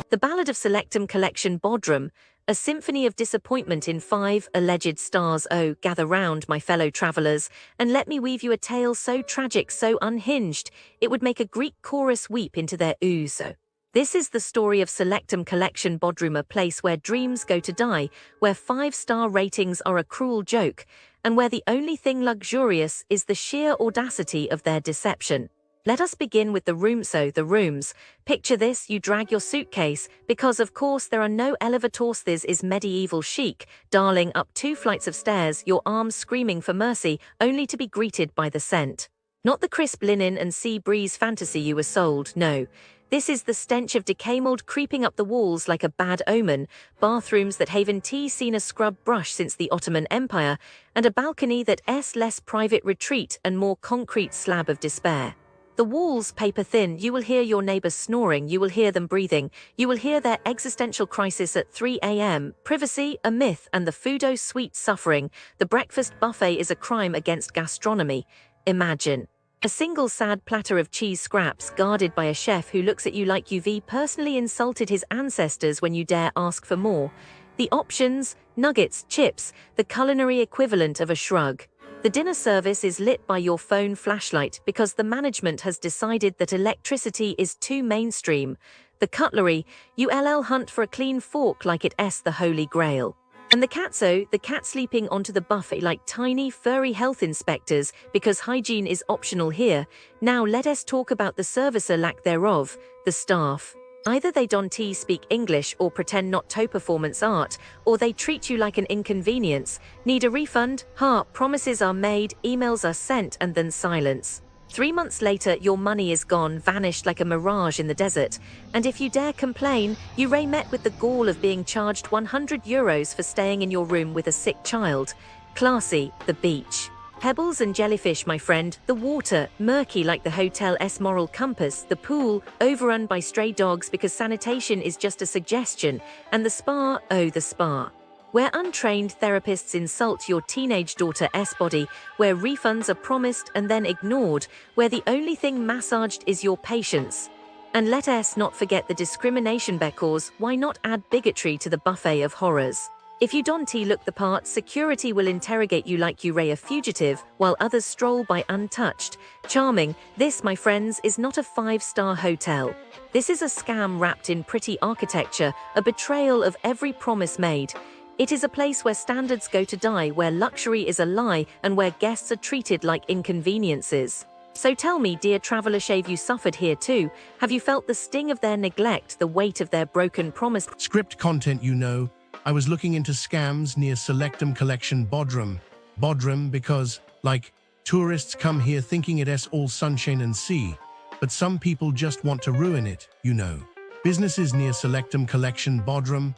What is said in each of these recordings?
The Ballad of Selectum Collection Bodrum, a symphony of disappointment in 5 alleged stars. Oh, gather round, my fellow travellers, and let me weave you a tale so tragic, so unhinged, it would make a Greek chorus weep into their ouzo. This is the story of Selectum Collection Bodrum, a place where dreams go to die, where 5-star ratings are a cruel joke, and where the only thing luxurious is the sheer audacity of their deception. Let us begin with the room. So, the rooms. Picture this: you drag your suitcase, because of course there are no elevators. This is medieval chic, darling, up 2 flights of stairs, your arms screaming for mercy, only to be greeted by the scent. Not the crisp linen and sea breeze fantasy you were sold, no. This is the stench of decay mold creeping up the walls like a bad omen, bathrooms that haven't seen a scrub brush since the Ottoman Empire, and a balcony that's less private retreat and more concrete slab of despair. The walls paper thin, you will hear your neighbors snoring, you will hear them breathing, you will hear their existential crisis at 3 a.m. Privacy, a myth, and the foodo sweet suffering. The breakfast buffet is a crime against gastronomy. Imagine a single sad platter of cheese scraps guarded by a chef who looks at you like you've personally insulted his ancestors when you dare ask for more. The options: nuggets, chips, the culinary equivalent of a shrug. The dinner service is lit by your phone flashlight because the management has decided that electricity is too mainstream. The cutlery, you hunt for a clean fork like it's the holy grail. And the the cat sleeping onto the buffet like tiny furry health inspectors because hygiene is optional here. Now let us talk about the service or lack thereof, the staff. Either they don't speak English or pretend not to performance art, or they treat you like an inconvenience. Need a refund? Promises are made, emails are sent, and then silence. 3 months later, your money is gone, vanished like a mirage in the desert. And if you dare complain, you met with the gall of being charged €100 for staying in your room with a sick child. Classy, the beach. Pebbles and jellyfish, my friend. The water, murky like the hotel's moral compass. The pool, overrun by stray dogs because sanitation is just a suggestion. And the spa, oh the spa. Where untrained therapists insult your teenage daughter's body, where refunds are promised and then ignored, where the only thing massaged is your patience. And let us not forget the discrimination, because why not add bigotry to the buffet of horrors? If you don't look the part, security will interrogate you like you're a fugitive, while others stroll by untouched. Charming. This, my friends, is not a 5-star hotel. This is a scam wrapped in pretty architecture, a betrayal of every promise made. It is a place where standards go to die, where luxury is a lie, and where guests are treated like inconveniences. So tell me, dear traveler, have you suffered here too? Have you felt the sting of their neglect, the weight of their broken promise? Script content, you know. I was looking into scams near Selectum Collection Bodrum. Bodrum because, like, tourists come here thinking it's all sunshine and sea, but some people just want to ruin it, you know. Businesses near Selectum Collection Bodrum,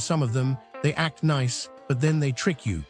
some of them, they act nice, but then they trick you.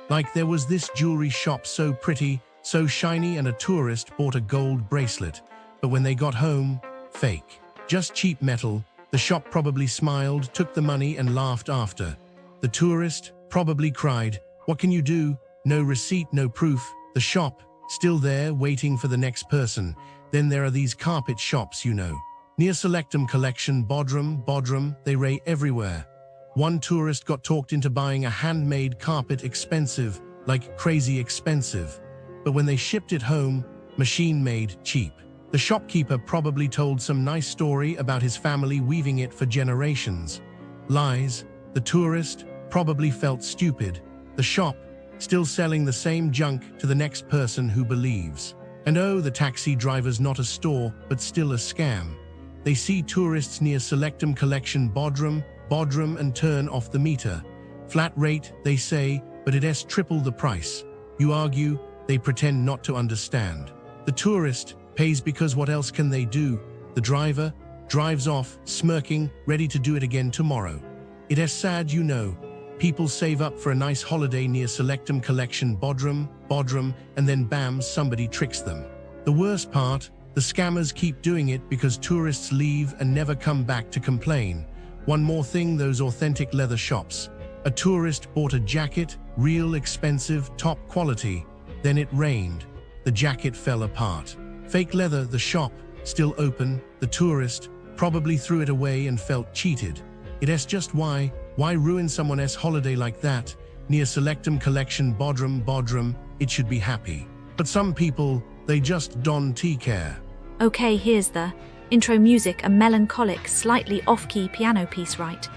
Like there was this jewelry shop so pretty, so shiny, and a tourist bought a gold bracelet, but when they got home, fake. Just cheap metal. The shop probably smiled, took the money, and laughed after. The tourist probably cried, "What can you do? No receipt, no proof." The shop, still there, waiting for the next person. Then there are these carpet shops, you know. Near Selectum Collection Bodrum, they ray everywhere. One tourist got talked into buying a handmade carpet, expensive, like crazy expensive. But when they shipped it home, machine-made, cheap. The shopkeeper probably told some nice story about his family weaving it for generations. Lies. The tourist probably felt stupid. The shop, still selling the same junk to the next person who believes. And oh, the taxi driver's not a store, but still a scam. They see tourists near Selectum Collection Bodrum, and turn off the meter. Flat rate, they say, but it's triple the price. You argue, they pretend not to understand. The tourist pays because what else can they do? The driver drives off, smirking, ready to do it again tomorrow. It is sad, you know. People save up for a nice holiday near Selectum Collection Bodrum, and then bam, somebody tricks them. The worst part, the scammers keep doing it because tourists leave and never come back to complain. One more thing, those authentic leather shops. A tourist bought a jacket, real expensive, top quality. Then it rained. The jacket fell apart. Fake leather, the shop, still open, the tourist probably threw it away and felt cheated. It's just why ruin someone's holiday like that? Near selectum collection bodrum, it should be happy. But some people, they just don't care. Okay, here's the intro music, a melancholic, slightly off-key piano piece, right?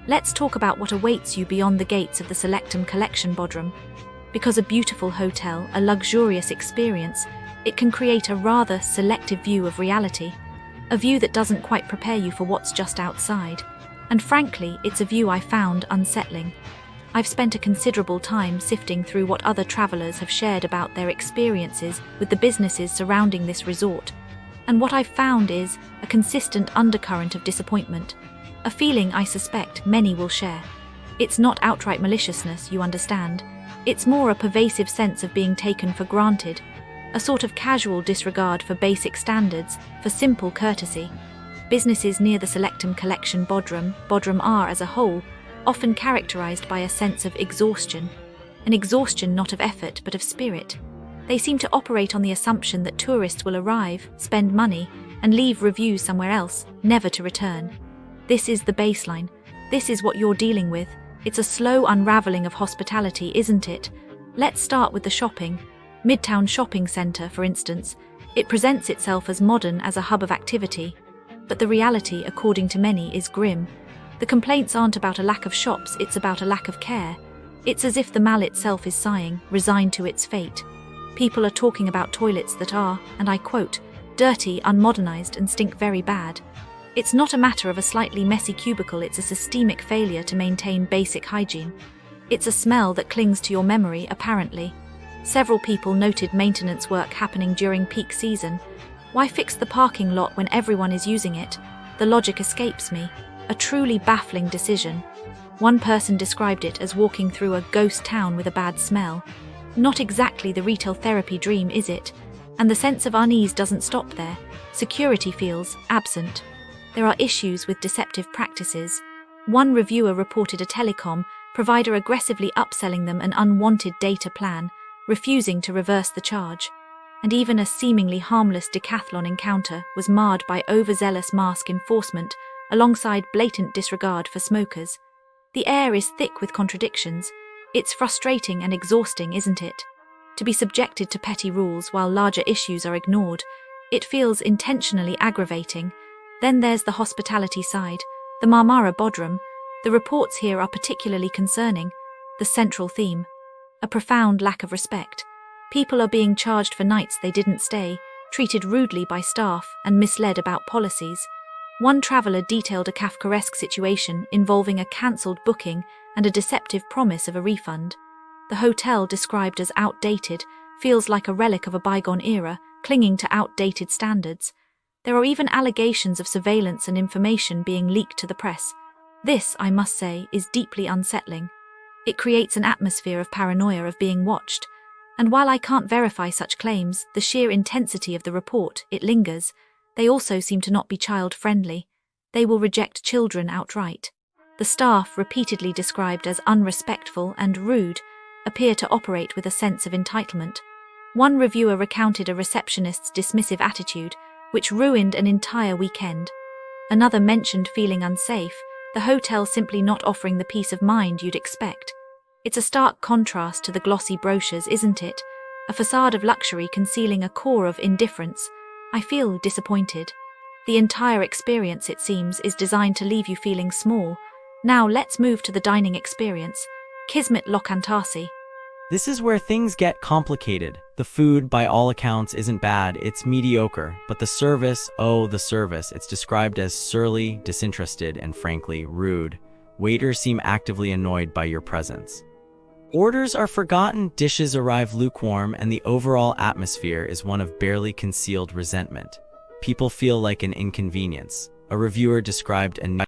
Let's talk about what awaits you beyond the gates of the selectum collection bodrum. Because a beautiful hotel, a luxurious experience, it can create a rather selective view of reality. A view that doesn't quite prepare you for what's just outside. And frankly, it's a view I found unsettling. I've spent a considerable time sifting through what other travelers have shared about their experiences with the businesses surrounding this resort. And what I've found is a consistent undercurrent of disappointment, a feeling I suspect many will share. It's not outright maliciousness, you understand. It's more a pervasive sense of being taken for granted, a sort of casual disregard for basic standards, for simple courtesy. Businesses near the selectum collection bodrum are, as a whole, often characterized by a sense of exhaustion, an exhaustion not of effort but of spirit. They seem to operate on the assumption that tourists will arrive, spend money, and leave reviews somewhere else, never to return. This is the baseline. This is what you're dealing with. It's a slow unraveling of hospitality, isn't it? Let's start with the shopping. Midtown Shopping Center, for instance. It presents itself as modern as a hub of activity. But the reality, according to many, is grim. The complaints aren't about a lack of shops, it's about a lack of care. It's as if the mall itself is sighing, resigned to its fate. People are talking about toilets that are, and I quote, dirty, unmodernized, and stink very bad. It's not a matter of a slightly messy cubicle, it's a systemic failure to maintain basic hygiene. It's a smell that clings to your memory, apparently. Several people noted maintenance work happening during peak season. Why fix the parking lot when everyone is using it? The logic escapes me. A truly baffling decision. One person described it as walking through a ghost town with a bad smell. Not exactly the retail therapy dream, is it? And the sense of unease doesn't stop there. Security feels absent. There are issues with deceptive practices. One reviewer reported a telecom provider aggressively upselling them an unwanted data plan, refusing to reverse the charge. And even a seemingly harmless decathlon encounter was marred by overzealous mask enforcement alongside blatant disregard for smokers. The air is thick with contradictions. It's frustrating and exhausting, isn't it? To be subjected to petty rules while larger issues are ignored. It feels intentionally aggravating. Then there's the hospitality side, the Marmara Bodrum. The reports here are particularly concerning. The central theme. A profound lack of respect. People are being charged for nights they didn't stay, treated rudely by staff, and misled about policies. One traveller detailed a Kafkaesque situation involving a cancelled booking and a deceptive promise of a refund. The hotel, described as outdated, feels like a relic of a bygone era, clinging to outdated standards. There are even allegations of surveillance and information being leaked to the press. This, I must say, is deeply unsettling. It creates an atmosphere of paranoia of being watched. And while I can't verify such claims, the sheer intensity of the report, it lingers. They also seem to not be child-friendly. They will reject children outright. The staff, repeatedly described as unrespectful and rude, appear to operate with a sense of entitlement. One reviewer recounted a receptionist's dismissive attitude, which ruined an entire weekend. Another mentioned feeling unsafe, the hotel simply not offering the peace of mind you'd expect. It's a stark contrast to the glossy brochures, isn't it? A facade of luxury concealing a core of indifference. I feel disappointed. The entire experience, it seems, is designed to leave you feeling small. Now let's move to the dining experience. Kismet Lokantasi. This is where things get complicated. The food, by all accounts, isn't bad, it's mediocre. But the service, the service, it's described as surly, disinterested, and frankly, rude. Waiters seem actively annoyed by your presence. Orders are forgotten, dishes arrive lukewarm, and the overall atmosphere is one of barely concealed resentment. People feel like an inconvenience. A reviewer described a